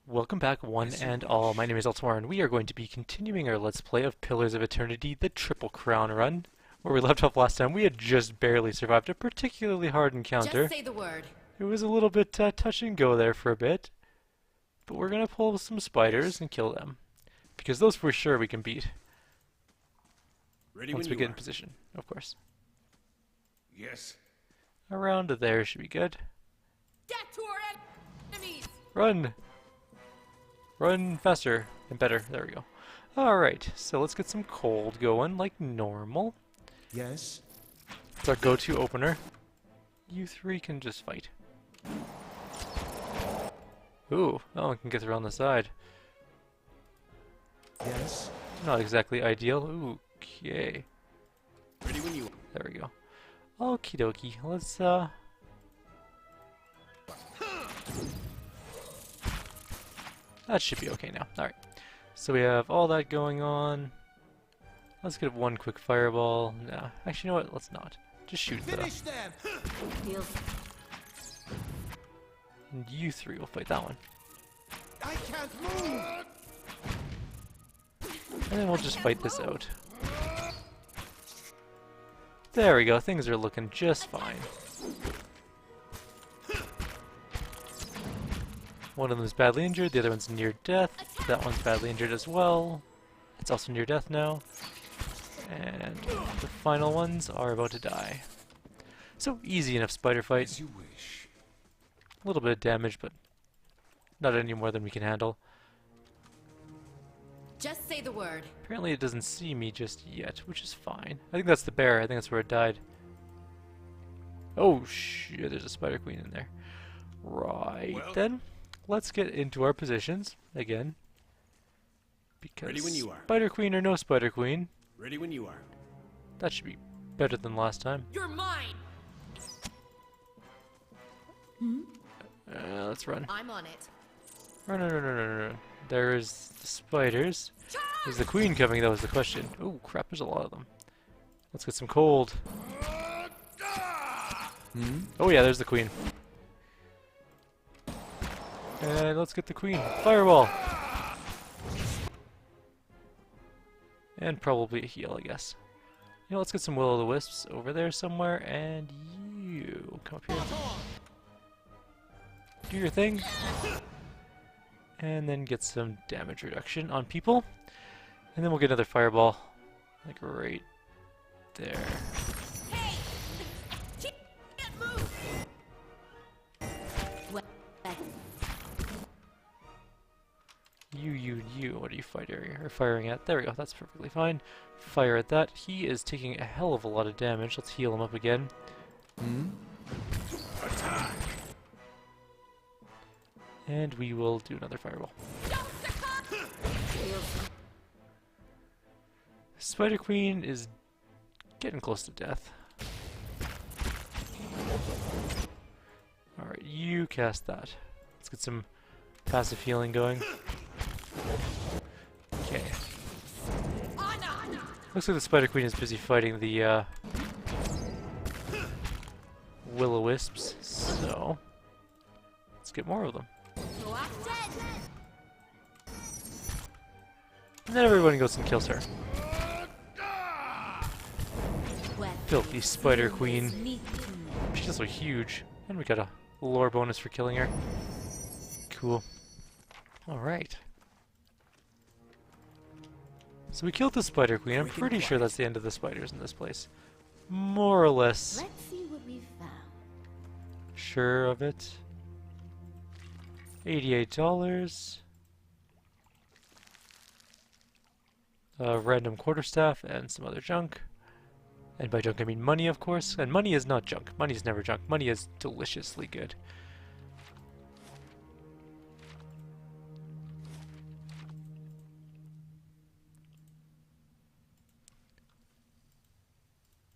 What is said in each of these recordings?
Welcome back, one and all. My name is Eltimar, and we are going to be continuing our Let's Play of Pillars of Eternity, the Triple Crown run. Where we left off last time, we had just barely survived a particularly hard encounter. Just say the word. It was a little bit touch and go there for a bit. But we're going to pull some spiders and kill them. Because those for sure we can beat. Ready Once when we you get in are. position, of course. Yes. Around there should be good. Death to our enemies! Run! Run faster and better. There we go. Alright, so let's get some cold going like normal. Yes. It's our go-to opener. You three can just fight. Ooh, oh, I can get around the side. Yes. Not exactly ideal. Okay. Ready when you are. There we go. Okie dokie. Let's, that should be okay now. Alright. So we have all that going on. Let's get one quick fireball. Nah, actually, you know what? Let's not. Just shoot the... Finish them. Feels And you three will fight that one. I can't move. And then we'll just fight this out. There we go. Things are looking just fine. One of them is badly injured, the other one's near death. That one's badly injured as well. It's also near death now. And the final ones are about to die. So, easy enough spider fight. As you wish. A little bit of damage, but not any more than we can handle. just say the word. Apparently it doesn't see me just yet, which is fine. I think that's the bear. I think that's where it died. Oh, shit, there's a spider queen in there. Right, Well. then. Let's get into our positions again. Because Ready when you are. spider queen or no spider queen, Ready when you are. that should be better than last time. You're mine! Let's run. I'm on it. Run, run, run, run, run, run. There's the spiders. Is the queen coming? That was the question. Oh, crap, there's a lot of them. Let's get some cold. Oh yeah, there's the queen. And let's get the queen. Fireball! And probably a heal, I guess. You know, let's get some will-o'-the-wisps over there somewhere, and you come up here. Do your thing. And then get some damage reduction on people. And then we'll get another fireball. Like right there. Hey! Can't move! What? You. What are you firing at? There we go. That's perfectly fine. Fire at that. He is taking a hell of a lot of damage. Let's heal him up again. Attack. And we will do another fireball. Spider Queen is getting close to death. Alright, you cast that. Let's get some passive healing going. Okay. Looks like the Spider Queen is busy fighting the will-o'-wisps, so let's get more of them. And then everyone goes and kills her. Filthy Spider Queen. She's also huge. And we got a lore bonus for killing her. Cool. Alright. So we killed the Spider Queen. I'm pretty sure that's the end of the spiders in this place. More or less Let's see what we found. sure of it. $88. A random quarterstaff and some other junk. And by junk I mean money, of course. And money is not junk. Money is never junk. Money is deliciously good.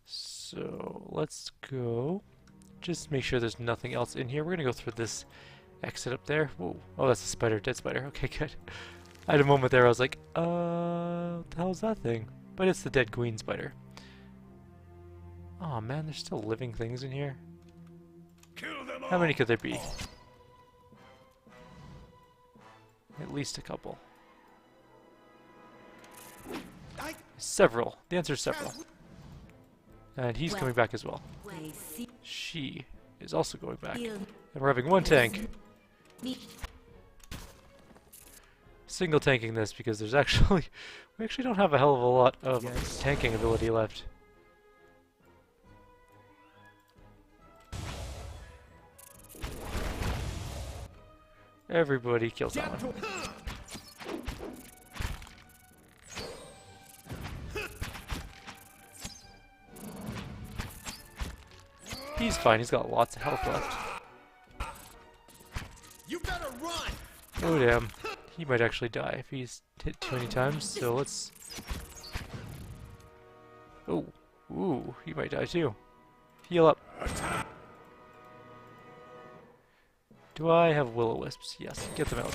So let's go. Just make sure there's nothing else in here. We're gonna go through this exit up there. Whoa. Oh, that's a spider. Dead spider. Okay, good. I had a moment there. I was like, what the hell is that thing? But it's the dead queen spider. Oh man, there's still living things in here. Kill them all. How many could there be? At least a couple. I Several. The answer is several. can't. And he's Well. coming back as well. I see. She is also going back. Feel And we're having one tank. me. Single tanking this because there's actually... we actually don't have a hell of a lot of tanking ability left. Everybody kills that one. He's fine, he's got lots of health left. You better run. Oh damn. He might actually die if he's hit too many times, so let's... Oh. Ooh, he might die too. Heal up. Do I have will-o-wisps? Yes, get them out.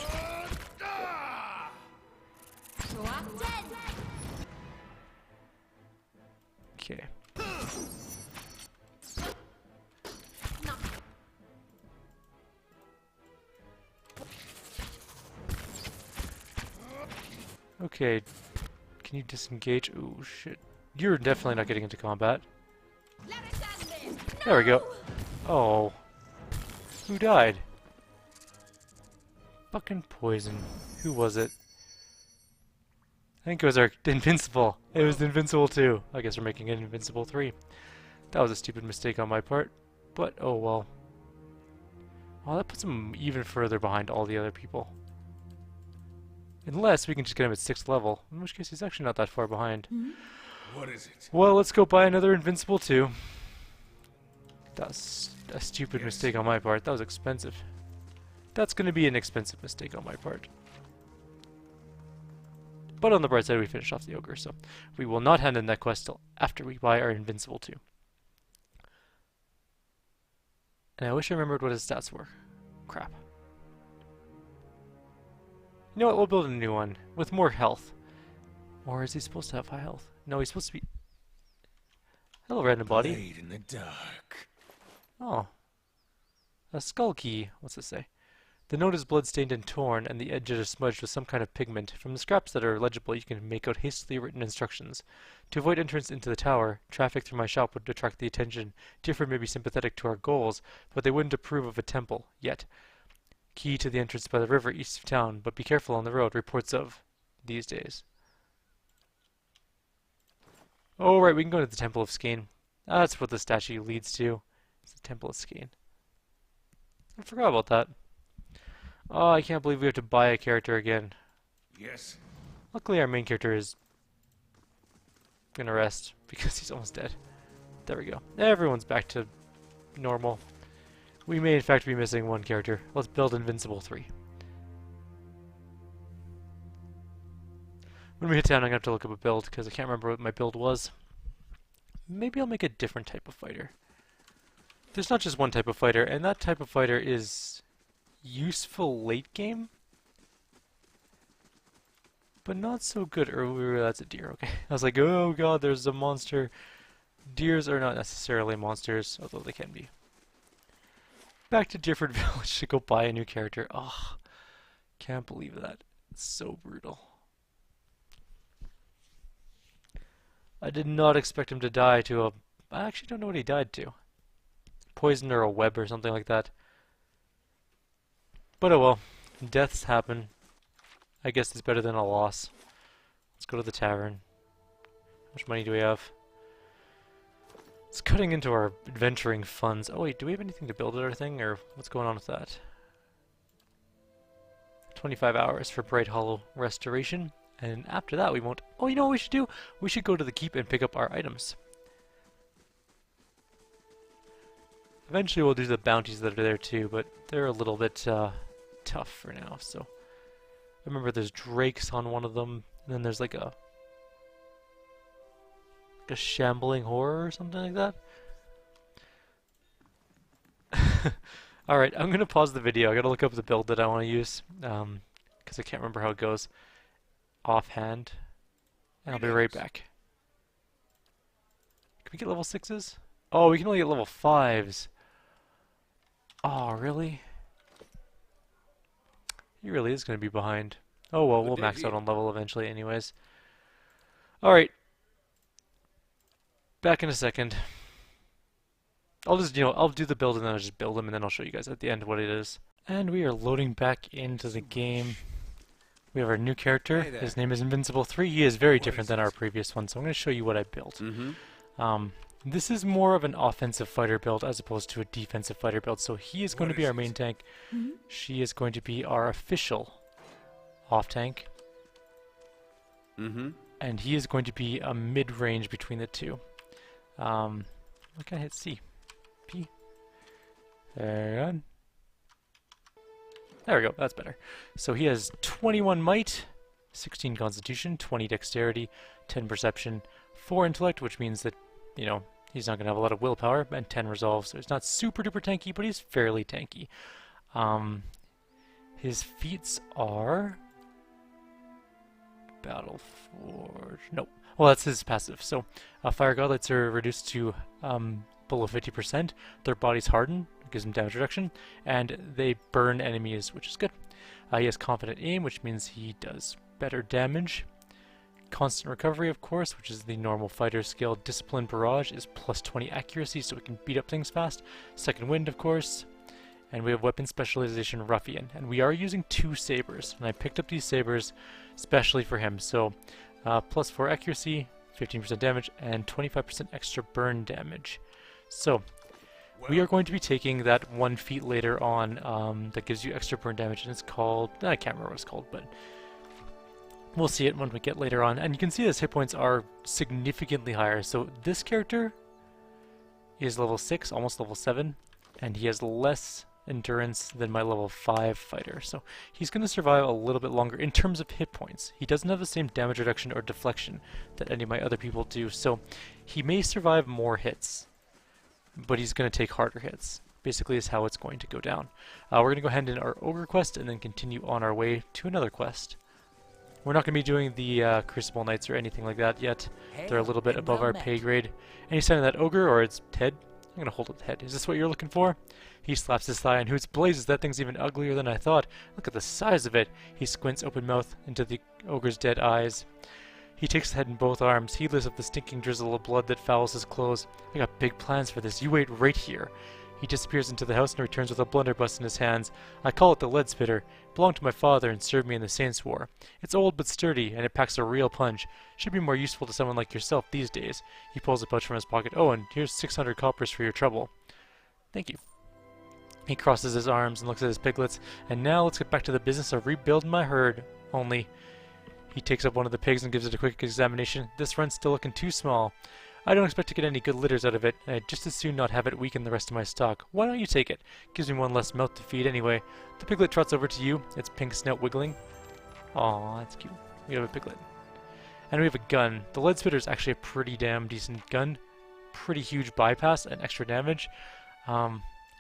Drop dead. Okay. No. Okay. Can you disengage? Ooh, shit. You're definitely not getting into combat. There we go. Oh. Who died? Fucking poison. Who was it? I think it was our Invincible. It was Invincible 2. I guess we're making it Invincible 3. That was a stupid mistake on my part. But, oh well. Well, that puts him even further behind all the other people. Unless we can just get him at 6th level. In which case he's actually not that far behind. What is it? Well, let's go buy another Invincible 2. That's a stupid mistake on my part. That was expensive. That's going to be an expensive mistake on my part. But on the bright side, we finished off the Ogre, so we will not hand in that quest till after we buy our Invincible 2. And I wish I remembered what his stats were. Crap. You know what, we'll build a new one with more health. Or is he supposed to have high health? No, he's supposed to be... Hello, random body. Blade in the dark. Oh. A skull key. What's this say? The note is blood-stained and torn, and the edges are smudged with some kind of pigment. From the scraps that are legible, you can make out hastily written instructions. To avoid entrance into the tower, traffic through my shop would attract the attention. Different may be sympathetic to our goals, but they wouldn't approve of a temple, yet. Key to the entrance by the river east of town, but be careful on the road. Reports of these days. Oh, right, we can go to the Temple of Skane. That's what the statue leads to. It's the Temple of Skane. I forgot about that. Oh, I can't believe we have to buy a character again. Yes. Luckily, our main character is gonna rest because he's almost dead. There we go. Everyone's back to normal. We may, in fact, be missing one character. Let's build Invincible 3. When we hit town, I'm gonna have to look up a build because I can't remember what my build was. Maybe I'll make a different type of fighter. There's not just one type of fighter, and that type of fighter is useful late game, but not so good earlier. That's a deer, okay. I was like, oh god, there's a monster. Deers are not necessarily monsters, although they can be. Back to different village to go buy a new character. Oh, can't believe that. It's so brutal. I did not expect him to die to a... I actually don't know what he died to. Poison or a web or something like that. But oh well. Deaths happen. I guess it's better than a loss. Let's go to the tavern. How much money do we have? It's cutting into our adventuring funds. Oh wait, do we have anything to build at our thing? Or what's going on with that? 25 hours for Bright Hollow restoration. And after that we won't... Oh, you know what we should do? We should go to the keep and pick up our items. Eventually we'll do the bounties that are there too, but they're a little bit tough for now, so... I remember there's drakes on one of them, and then there's like a shambling horror or something like that. Alright, I'm gonna pause the video. I gotta look up the build that I want to use, because I can't remember how it goes offhand. And I'll be right back. Can we get level 6s? Oh, we can only get level 5s. Oh, really? He really is going to be behind. Oh well, we'll Good max idea. out on level eventually anyways. Alright, back in a second. I'll just, I'll do the build and then I'll just build them and then I'll show you guys at the end what it is. And we are loading back into the game. We have our new character. Hey there. His name is Invincible 3. He is very What different is than it? our previous one, so I'm going to show you what I built. Mm-hmm. This is more of an offensive fighter build as opposed to a defensive fighter build. So he is going to What be is our it? main tank. She is going to be our official off tank. Mm-hmm. And he is going to be a mid-range between the two. What can I hit C? P? There we go. There we go, that's better. So he has 21 might, 16 constitution, 20 dexterity, 10 perception, 4 intellect, which means that, he's not going to have a lot of willpower, and 10 resolve, so he's not super duper tanky, but he's fairly tanky. His feats are... Battle Forge... No. Well, that's his passive. So, Fire Godlights are reduced to below 50%. Their bodies harden, gives them damage reduction, and they burn enemies, which is good. He has Confident Aim, which means he does better damage. Constant Recovery, of course, which is the normal fighter skill. Discipline Barrage is plus 20 accuracy, so it can beat up things fast. Second Wind, of course. And we have Weapon Specialization Ruffian. And we are using 2 sabers, and I picked up these sabers specially for him. So, plus 4 accuracy, 15% damage, and 25% extra burn damage. So, we are going to be taking that 1 feat later on that gives you extra burn damage, and it's called... I can't remember what it's called, but we'll see it when we get later on. And you can see his hit points are significantly higher. So this character is level 6, almost level 7, and he has less endurance than my level 5 fighter. So he's going to survive a little bit longer in terms of hit points. He doesn't have the same damage reduction or deflection that any of my other people do. So he may survive more hits, but he's going to take harder hits. Basically is how it's going to go down. We're going to go ahead and end our Ogre quest and then continue on our way to another quest. We're not going to be doing the Crucible Knights or anything like that yet. They're a little bit above our pay grade. Any sign of that Ogre or its head? I'm going to hold its head. Is this what you're looking for? He slaps his thigh and hoots, blazes, that thing's even uglier than I thought. Look at the size of it. He squints open mouth into the Ogre's dead eyes. He takes the head in both arms, heedless of the stinking drizzle of blood that fouls his clothes. I got big plans for this. You wait right here. He disappears into the house and returns with a blunderbuss in his hands. I call it the lead spitter. It belonged to my father and served me in the Saints' War. It's old but sturdy, and it packs a real punch. Should be more useful to someone like yourself these days. He pulls a pouch from his pocket. Oh, and here's 600 coppers for your trouble. Thank you. He crosses his arms and looks at his piglets. And now let's get back to the business of rebuilding my herd. Only... He takes up one of the pigs and gives it a quick examination. This run's still looking too small. I don't expect to get any good litters out of it, and I'd just as soon not have it weaken the rest of my stock. Why don't you take it? Gives me one less mouth to feed anyway. The piglet trots over to you, its pink snout wiggling. Aw, that's cute. We have a piglet. And we have a gun. The lead spitter is actually a pretty damn decent gun. Pretty huge bypass and extra damage.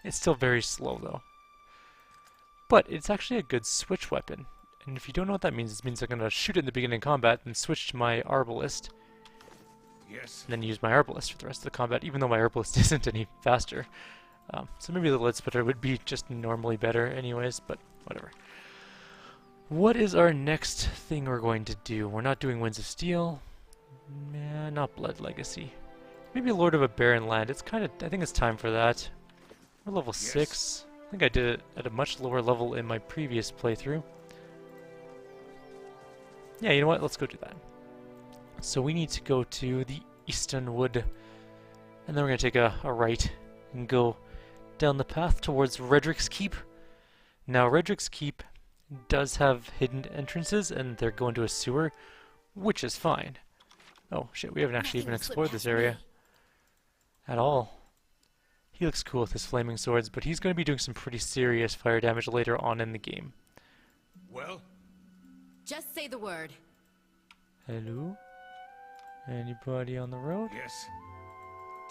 It's still very slow though. But it's actually a good switch weapon. And if you don't know what that means, it means I'm going to shoot it in the beginning of combat and switch to my Arbalist. Yes. And then use my Arbalist for the rest of the combat, even though my Arbalist isn't any faster. So maybe the lead splitter would be just normally better anyways, but whatever. What is our next thing we're going to do? We're not doing Winds of Steel. Nah, not Blood Legacy. Maybe Lord of a Barren Land. It's kind of... I think it's time for that. We're level 6. I think I did it at a much lower level in my previous playthrough. Yeah, you know what? Let's go do that. So we need to go to the Eastern Wood. And then we're going to take a right and go down the path towards Raedric's Keep. Now, Raedric's Keep does have hidden entrances, and they're going to a sewer, which is fine. Oh, shit, we haven't actually even explored this area at all. He looks cool with his flaming swords, but he's going to be doing some pretty serious fire damage later on in the game. Well, Just say the word. Hello? Anybody on the road? yes.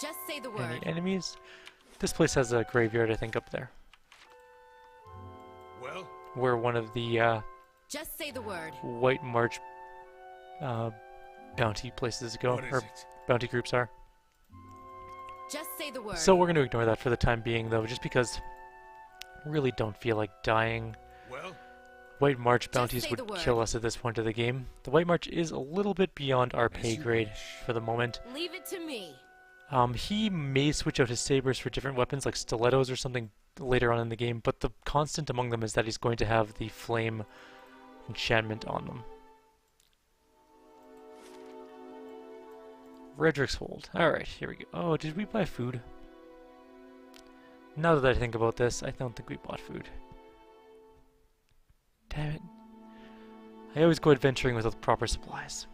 Just say the Any word. enemies? This place has a graveyard, I think, up there. Well, Where one of the Just say the word. White March bounty places go, what is or it? bounty groups are. Just say the word. So we're going to ignore that for the time being, though, just because I really don't feel like dying. Well, White March Just bounties say would the word. kill us at this point of the game. The White March is a little bit beyond our pay grade for the moment. Leave it to me. He may switch out his sabers for different weapons like stilettos or something later on in the game, but the constant among them is that he's going to have the flame enchantment on them. Raedric's Hold. Alright, here we go. Oh, did we buy food? Now that I think about this, I don't think we bought food. Damn it. I always go adventuring without proper supplies.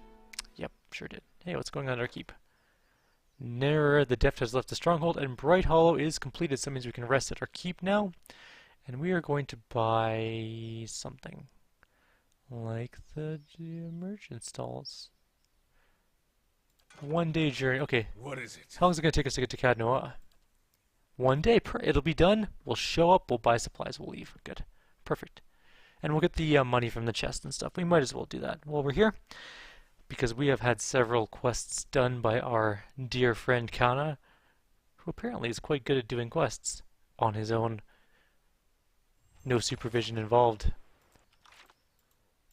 Yep, sure did. Hey, what's going on at our keep? Nearer, the Deft has left the Stronghold, and Bright Hollow is completed, so that means we can rest at our keep now. And we are going to buy something. Like the merchant stalls. 1 day journey. Okay. What is it? How long is it going to take us to get to Cadnoa? 1 day. It'll be done. We'll show up. We'll buy supplies. We'll leave. Good. Perfect. And we'll get the money from the chest and stuff. We might as well do that while we're here, because we have had several quests done by our dear friend Kana, who apparently is quite good at doing quests on his own. No supervision involved.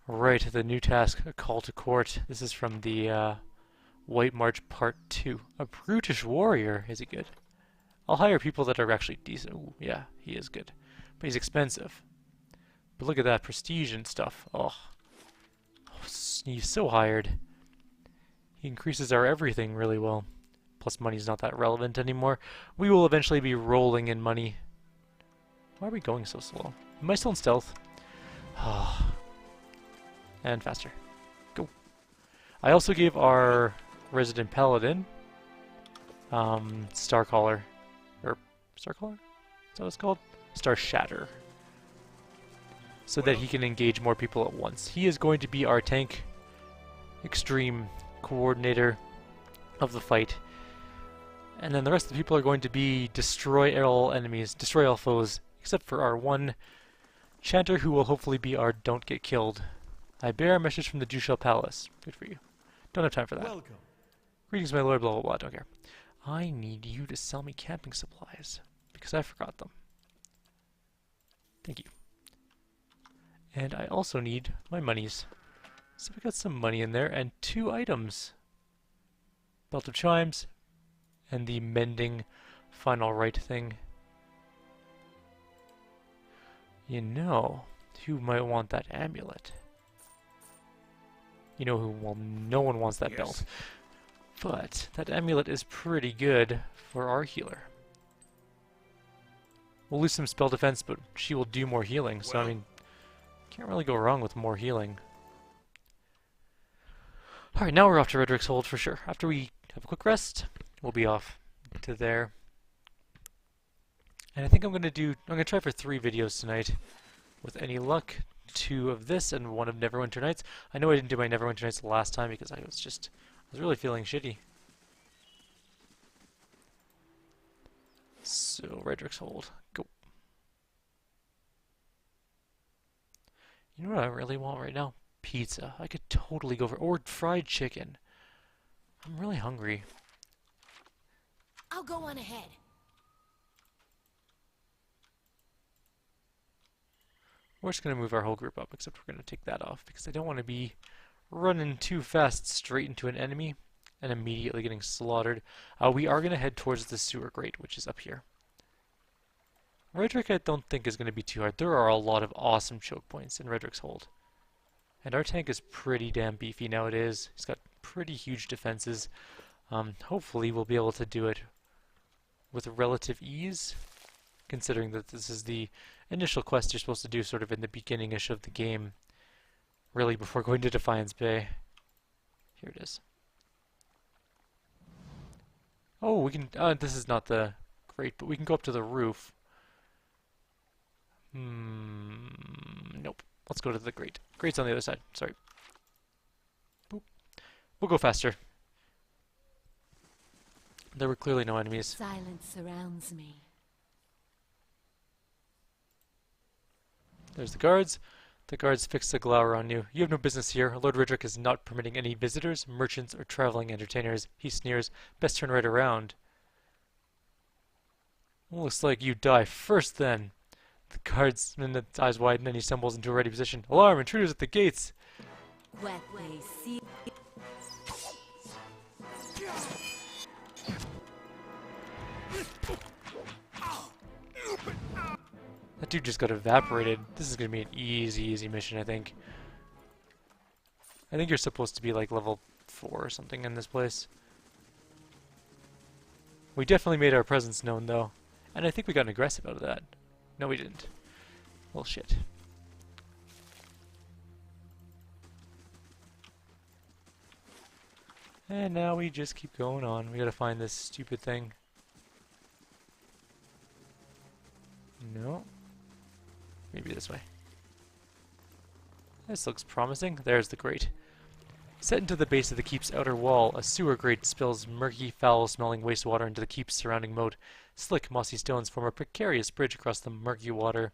Right, the new task, a call to court. This is from the White March Part 2. A brutish warrior. Is he good? I'll hire people that are actually decent. Ooh, yeah, he is good. But he's expensive. But look at that prestige and stuff. Oh, he's so hired. He increases our everything really well. Plus money's not that relevant anymore. We will eventually be rolling in money. Why are we going so slow? Am I still in stealth? And faster. Go. I also gave our resident paladin Starcaller. Or Starcaller? Is that what it's called? Star Shatter. So that he can engage more people at once. He is going to be our tank extreme coordinator of the fight. And then the rest of the people are going to be destroy all enemies, destroy all foes, except for our one chanter who will hopefully be our don't get killed. I bear a message from the Dushel Palace. Good for you. Don't have time for that. Welcome. Greetings, my lord, blah blah blah, don't care. I need you to sell me camping supplies, because I forgot them. Thank you. And I also need my monies. So we got some money in there, and 2 items. Belt of Chimes, and the mending final right thing. You know, who might want that amulet? You know who? Well, no one wants that belt. But that amulet is pretty good for our healer. We'll lose some spell defense, but she will do more healing, so I mean, can't really go wrong with more healing. Alright, now we're off to Raedric's Hold for sure. After we have a quick rest, we'll be off to there. And I think I'm gonna try for 3 videos tonight. With any luck, 2 of this and 1 of Neverwinter Nights. I know I didn't do my Neverwinter Nights last time because I was really feeling shitty. So, Raedric's Hold. Go. You know what I really want right now? Pizza. I could totally go for... Or fried chicken. I'm really hungry. I'll go on ahead. We're just going to move our whole group up, except we're going to take that off, because I don't want to be running too fast straight into an enemy and immediately getting slaughtered. We are going to head towards the sewer grate, which is up here. Raedric I don't think is going to be too hard. There are a lot of awesome choke points in Raedric's Hold. And our tank is pretty damn beefy nowadays. He's got pretty huge defenses. Hopefully we'll be able to do it with relative ease, considering that this is the initial quest you're supposed to do sort of in the beginning-ish of the game, really before going to Defiance Bay. Here it is. Oh, we can, this is not the grate, but we can go up to the roof. Nope. Let's go to the grate. Grate's on the other side. Sorry. Boop. We'll go faster. There were clearly no enemies. Silence surrounds me. There's the guards. The guards fix the glower on you. You have no business here. Lord Raedric is not permitting any visitors, merchants, or traveling entertainers. He sneers. Best turn right around. Looks like you die first then. The guardsman's eyes widen and he stumbles into a ready position. Alarm! Intruders at the gates! What they see. That dude just got evaporated. This is gonna be an easy mission, I think. I think you're supposed to be like level 4 or something in this place. We definitely made our presence known though. And I think we got an aggressive out of that. No, we didn't. Well, shit. And now we just keep going on. We gotta find this stupid thing. No. Maybe this way. This looks promising. There's the grate. Set into the base of the keep's outer wall, a sewer grate spills murky, foul-smelling wastewater into the keep's surrounding moat. Slick, mossy stones form a precarious bridge across the murky water.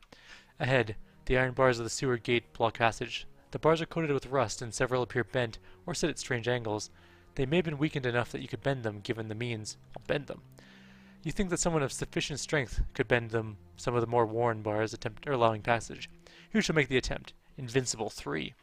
Ahead, the iron bars of the sewer gate block passage. The bars are coated with rust, and several appear bent or set at strange angles. They may have been weakened enough that you could bend them, given the means. I'll bend them. You think that someone of sufficient strength could bend them, some of the more worn bars, allowing passage. Who shall make the attempt? Invincible 3.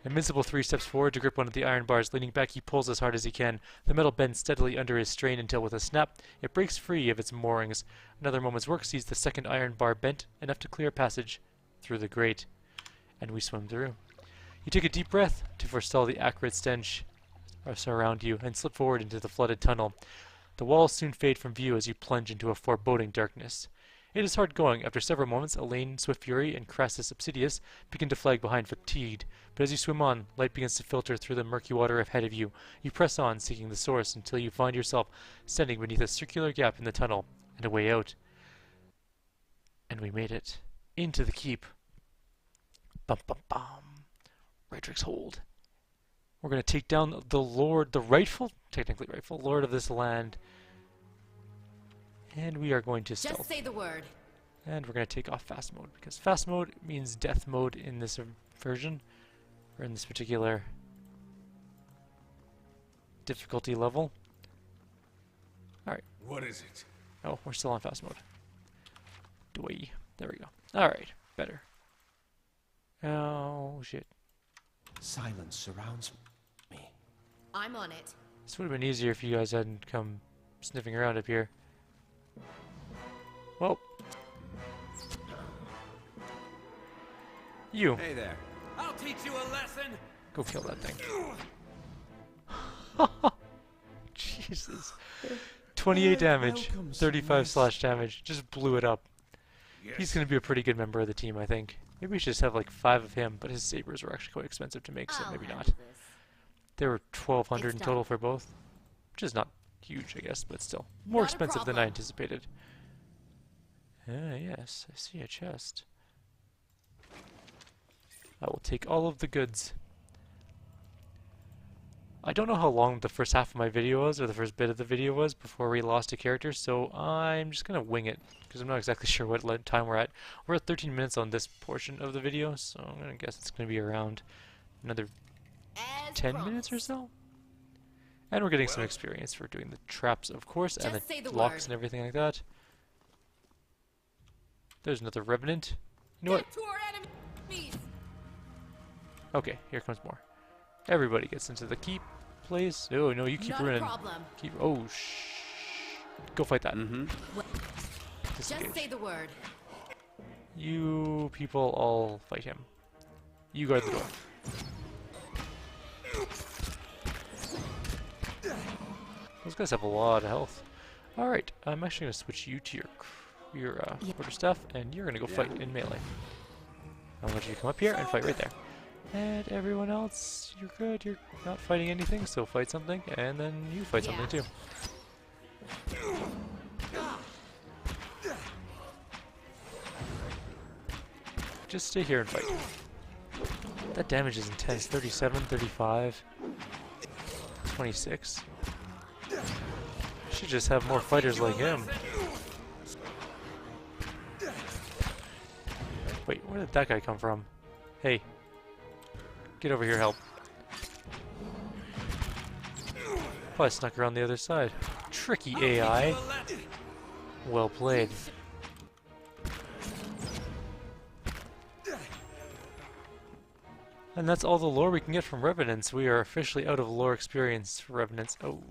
Invincible 3 steps forward to grip one of the iron bars. Leaning back, he pulls as hard as he can. The metal bends steadily under his strain until, with a snap, it breaks free of its moorings. Another moment's work sees the second iron bar bent enough to clear a passage through the grate. And we swim through. You take a deep breath to forestall the acrid stench around you and slip forward into the flooded tunnel. The walls soon fade from view as you plunge into a foreboding darkness. It is hard going. After several moments, Elaine, Swift Fury, and Crassus Obsidius begin to flag behind, fatigued. But as you swim on, light begins to filter through the murky water ahead of you. You press on, seeking the source, until you find yourself standing beneath a circular gap in the tunnel, and a way out. And we made it. Into the keep. Bum bum bum. Raedric's hold. We're going to take down the Lord, technically rightful Lord of this land. And we are going to stealth. Just say the word. And we're going to take off fast mode, because fast mode means death mode in this version, or in this particular difficulty level. Alright. What is it? Oh, we're still on fast mode. Dwee. There we go. Alright, better. Oh, shit. Silence surrounds me. I'm on it. This would have been easier if you guys hadn't come sniffing around up here. Well. You. Hey there. I'll teach you a lesson. Go kill that thing. Jesus. 28 damage. 35 slash damage. Just blew it up. Yes. He's going to be a pretty good member of the team, I think. Maybe we should just have like 5 of him, but his sabers were actually quite expensive to make, so I'll maybe not. handle this. There were 1,200 in It's total done. for both, which is not huge, I guess, but still. More Not a expensive than I problem. anticipated. Ah, yes, I see a chest. I will take all of the goods. I don't know how long the first half of my video was, or the first bit of the video was, before we lost a character, so I'm just going to wing it, because I'm not exactly sure what time we're at. We're at 13 minutes on this portion of the video, so I'm going to guess it's going to be around another As 10 promised. minutes or so? And we're getting some experience for doing the traps, of course, and Just say the the locks word. and everything like that. There's another revenant. You know what? Get to our enemies. Okay, here comes more. Everybody gets into the keep place. Oh no, you keep Not ruining. a problem. Keep. Oh Go fight that. Mm-hmm. Just Disengage. say the word. You people all fight him. You guard the door. Those guys have a lot of health. Alright, I'm actually going to switch you to your quarterstaff, and you're going to go fight in melee. I want you to come up here and fight right there. And everyone else, you're good. You're not fighting anything, so fight something, and then you fight Yeah. something too. Just stay here and fight. That damage is intense. 37, 35, 26. Should just have more fighters like him. Wait, where did that guy come from? Hey. Get over here, help. Oh, I snuck around the other side. Tricky AI. Well played. And that's all the lore we can get from Revenants. We are officially out of lore experience for Revenants. Oh,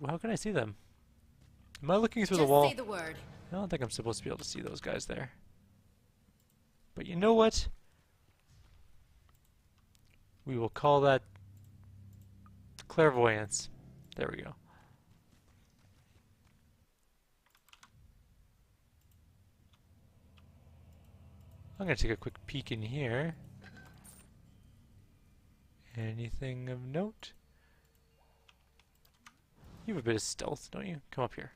how can I see them? Am I looking through the Just wall? say the word. I don't think I'm supposed to be able to see those guys there. But you know what? We will call that clairvoyance. There we go. I'm going to take a quick peek in here. Anything of note? You have a bit of stealth, don't you? Come up here.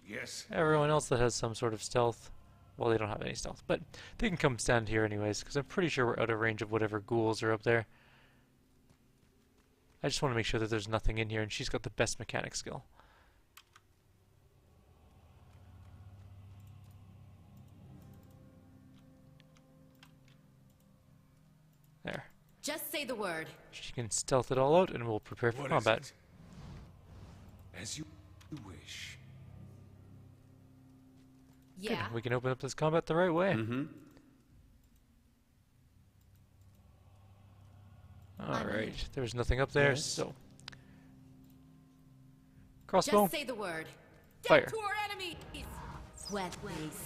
Yes. Everyone else that has some sort of stealth, well, they don't have any stealth, but they can come stand here anyways, because I'm pretty sure we're out of range of whatever ghouls are up there. I just want to make sure that there's nothing in here, and she's got the best mechanic skill. There. Just say the word. She can stealth it all out, and we'll prepare for What combat. is it? As you wish. Good. Yeah. We can open up this combat the right way. Mm-hmm. Alright, there's nothing up there, Yes. so... Crossbow, Just say the word. fire. Death to our enemies. Wet ways.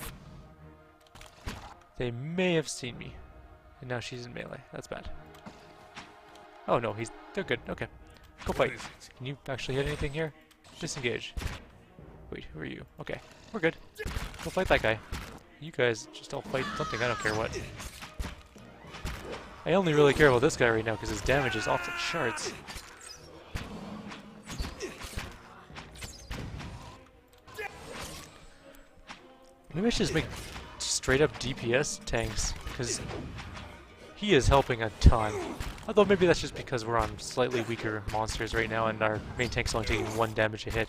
They may have seen me. And now she's in melee. That's bad. Oh no, they're good. Okay. Go What fight. is it? Can you actually hit anything here? Disengage. Wait, who are you? Okay, we're good. Go fight that guy. You guys just all fight something, I don't care what. I only really care about this guy right now because his damage is off the charts. Maybe I should just make straight up DPS tanks, because he is helping a ton. Although maybe that's just because we're on slightly weaker monsters right now and our main tank's only taking 1 damage a hit.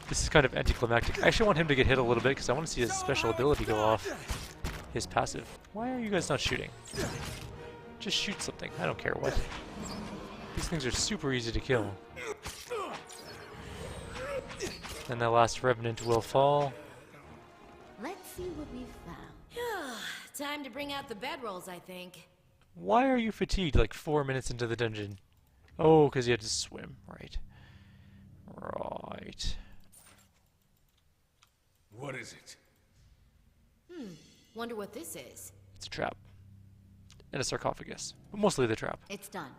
This is kind of anticlimactic. I actually want him to get hit a little bit because I want to see his special ability go off. His passive. Why are you guys not shooting? Just shoot something. I don't care what. These things are super easy to kill. And the last revenant will fall. Let's see what we found. Time to bring out the bedrolls, I think. Why are you fatigued like 4 minutes into the dungeon? Oh, because you had to swim. Right. Right. What is it? Wonder what this is. It's a trap. And a sarcophagus. But mostly the trap. It's done.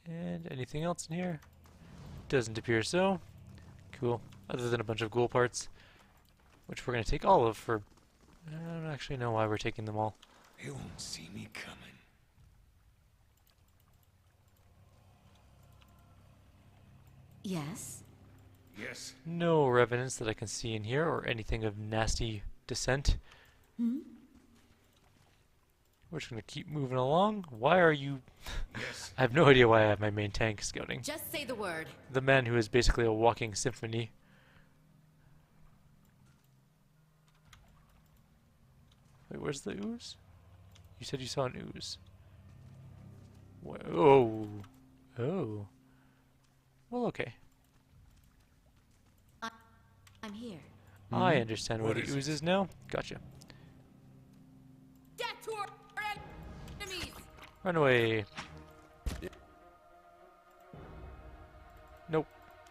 And anything else in here? Doesn't appear so. Cool. Other than a bunch of ghoul parts. Which we're going to take all of for... I don't actually know why we're taking them all. They won't see me coming. Yes. Yes. No revenants that I can see in here, or anything of nasty descent. We're just going to keep moving along. Why are you... Yes. I have no idea why I have my main tank scouting. Just say the word. The man who is basically a walking symphony. Wait, where's the ooze? You said you saw an ooze. Whoa. Oh. Well, okay. I'm here. I understand where What the is ooze it? is now. Gotcha. Death to our enemies. Run away. Nope.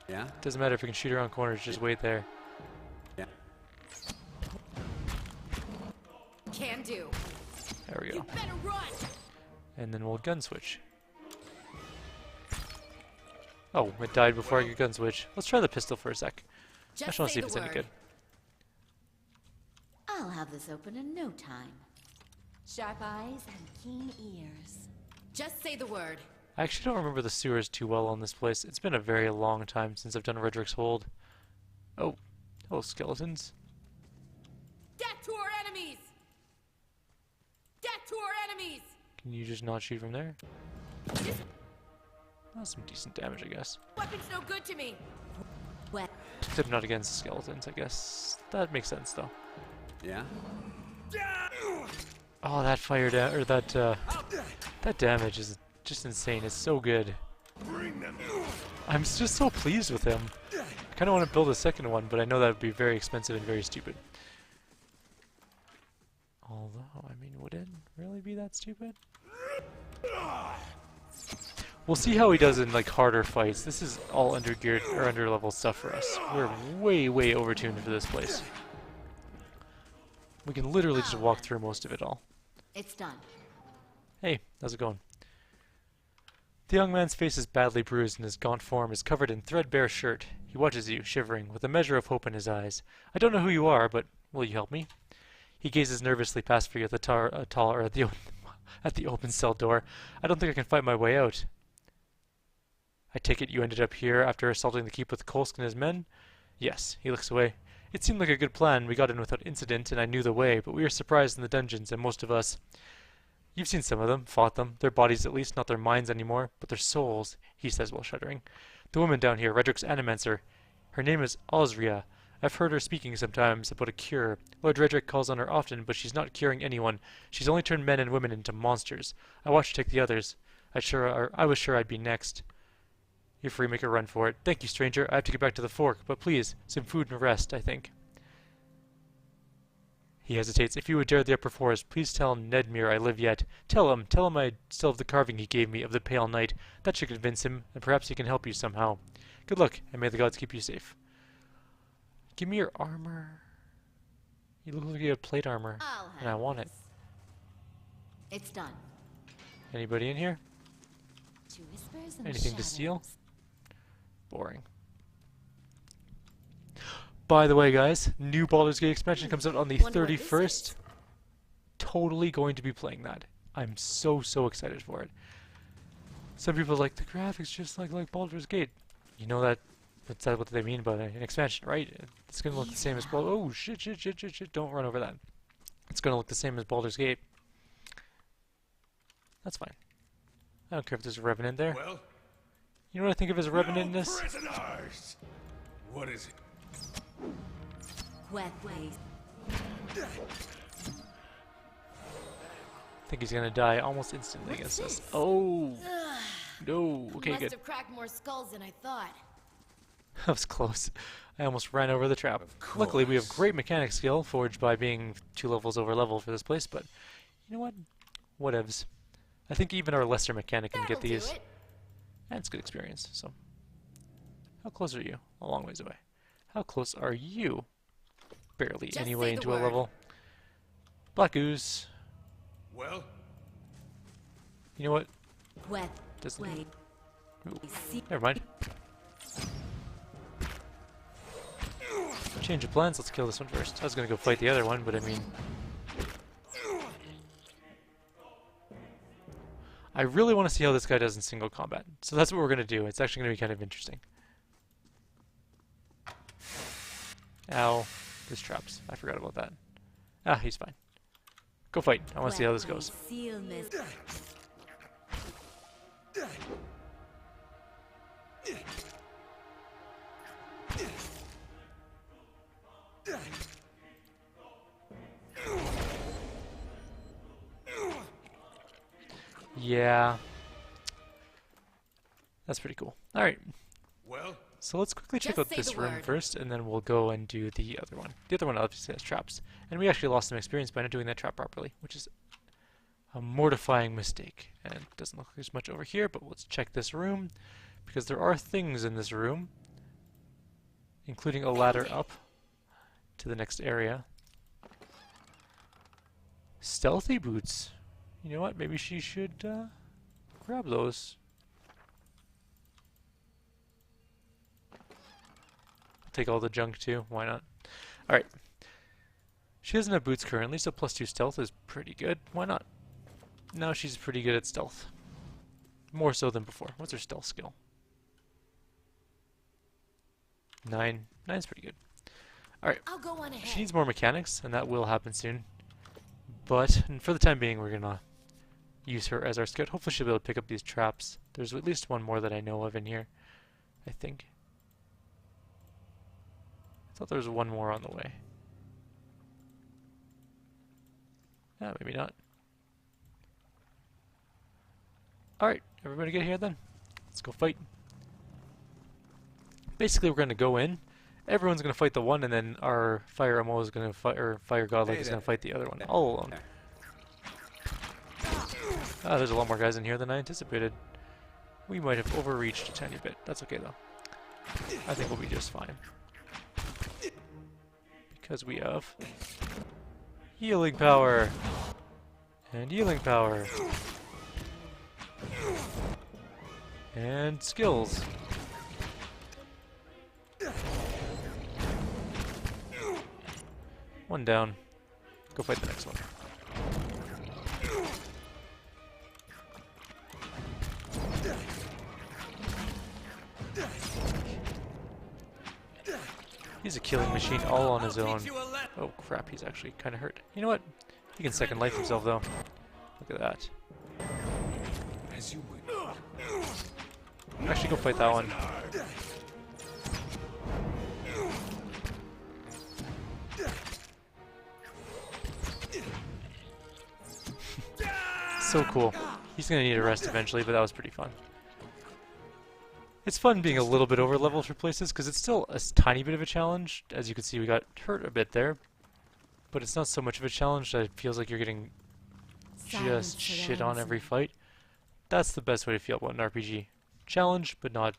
Yeah? Doesn't matter if you can shoot around corners, just wait there. Yeah. Can do. There we You go. better run. And then we'll gun switch. Oh, it died before I could gun switch. Let's try the pistol for a sec. I Just just want to see say if it's the any word. good. I'll have this open in no time. Sharp eyes and keen ears. Just say the word. I actually don't remember the sewers too well on this place. It's been a very long time since I've done Raedric's Hold. Oh. Hello, skeletons. Death to our enemies. Death to our enemies. Can you just not shoot from there? That's some decent damage, I guess. Weapon's no good to me. What? Except not against skeletons, I guess. That makes sense, though. Yeah? Oh, that fire or that damage is just insane. It's so good. Bring them. I'm just so pleased with him. kind of want to build a second one, but I know that would be very expensive and very stupid. Although, I mean, would it really be that stupid? We'll see how he does in like harder fights. This is all under-geared or under-level stuff for us. We're way, way over-tuned for this place. We can literally just walk through most of it all. It's done. Hey, how's it going? The young man's face is badly bruised and his gaunt form is covered in threadbare shirt. He watches you, shivering, with a measure of hope in his eyes. I don't know who you are, but will you help me? He gazes nervously past for you at the at the open cell door. I don't think I can fight my way out. I take it you ended up here after assaulting the keep with Kolsk and his men? Yes, he looks away. It seemed like a good plan. We got in without incident and I knew the way, but we were surprised in the dungeons and most of us... You've seen some of them, fought them, their bodies at least, not their minds anymore, but their souls, he says while shuddering. The woman down here, Raedric's animancer, her name is Osria. I've heard her speaking sometimes about a cure. Lord Raedric calls on her often, but she's not curing anyone. She's only turned men and women into monsters. I watched her take the others. I was sure I'd be next. You're free, make a run for it. Thank you, stranger. I have to get back to the fork, but please, some food and rest, I think. He hesitates. If you would dare the upper forest, please tell Nedmir I live yet. Tell him I still have the carving he gave me of the pale knight. That should convince him, and perhaps he can help you somehow. Good luck, and may the gods keep you safe. Give me your armor. You look like you have plate armor, and I want it. It's done. Anybody in here? To whispers in the Anything to steal? shadows. Boring. By the way, guys, new Baldur's Gate expansion comes out on the Wonder what this 31st. is. Totally going to be playing that. I'm so excited for it. Some people are like, the graphics just like Baldur's Gate. You know that, that's what they mean by an expansion, right? It's going to look the same as Oh, shit, don't run over that. It's going to look the same as Baldur's Gate. That's fine. I don't care if there's a Revenant there. Well, You know what I think of as a Revenant in no this? prisoners! What is it? Wet ways. I think he's gonna die almost instantly against us. Oh no! Okay, Must good. have cracked more skulls than I thought. That was close. I almost ran over the trap. Luckily, we have great mechanic skill, forged by being 2 levels over level for this place. But you know what? Whatevs. I think even our lesser mechanic can get That'll do these, it. and it's good experience. So, how close are you? A long ways away. How close are you? Barely Just anyway say the into a word. level. Black ooze. Well, You know what? Wet Doesn't. way. Ooh, See. never mind. Change of plans. Let's kill this one first. I was gonna go fight the other one, but I mean, I really want to see how this guy does in single combat. So that's what we're gonna do. It's actually gonna be kind of interesting. Ow. There's traps. I forgot about that. Ah, he's fine. Go fight. I want to see how this goes. Seal mist. Yeah. That's pretty cool. Alright. well, So let's quickly check Just out say this the room word. first, and then we'll go and do the other one. The other one obviously has traps. And we actually lost some experience by not doing that trap properly, which is a mortifying mistake. And it doesn't look like there's much over here, but let's check this room, because there are things in this room, including a ladder up to the next area. Stealthy boots. You know what? Maybe she should grab those. Take all the junk too. Why not? Alright. She doesn't have boots currently, so +2 stealth is pretty good. Why not? Now she's pretty good at stealth. More so than before. What's her stealth skill? 9. 9's pretty good. Alright. I'll go on ahead. She needs more mechanics, and that will happen soon. But for the time being, we're gonna use her as our scout. Hopefully she'll be able to pick up these traps. There's at least one more that I know of in here, I think. I thought there was one more on the way. Yeah, maybe not. Alright, everybody get here then. Let's go fight. Basically, we're going to go in, everyone's gonna fight the one, and then our fire MO is gonna fight, or fire godlike Hey is gonna there. fight the other one all alone. There. Ah, there's a lot more guys in here than I anticipated. We might have overreached a tiny bit. That's okay though. I think we'll be just fine. Because we have healing power and healing power and skills. One down. Go fight the next one. He's a killing machine all on his own. Oh crap, he's actually kind of hurt. You know what? He can second life himself though. Look at that. As you wish. Actually, go fight that one. So cool. He's gonna need a rest eventually, but that was pretty fun. It's fun being a little bit over leveled for places, because it's still a tiny bit of a challenge. As you can see, we got hurt a bit there. But it's not so much of a challenge that it feels like you're getting Silence just shit on surrounds every me. fight. That's the best way to feel about an RPG. Challenge, but not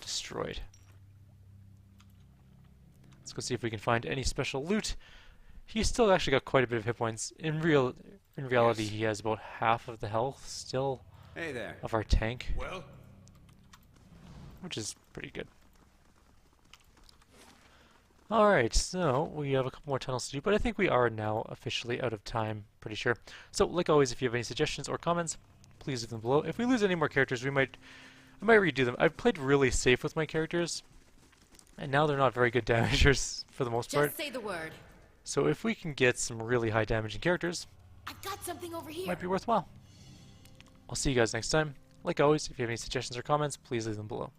destroyed. Let's go see if we can find any special loot. He's still actually got quite a bit of hit points. In reality, he has about half of the health still Hey there. of our tank, Well, which is pretty good. Alright, so we have a couple more tunnels to do, but I think we are now officially out of time, pretty sure. So, like always, if you have any suggestions or comments, please leave them below. If we lose any more characters, I might redo them. I've played really safe with my characters, and now they're not very good damagers for the most part. Just say the word. So if we can get some really high damaging characters, I've got something over here. might be worthwhile. I'll see you guys next time. Like always, if you have any suggestions or comments, please leave them below.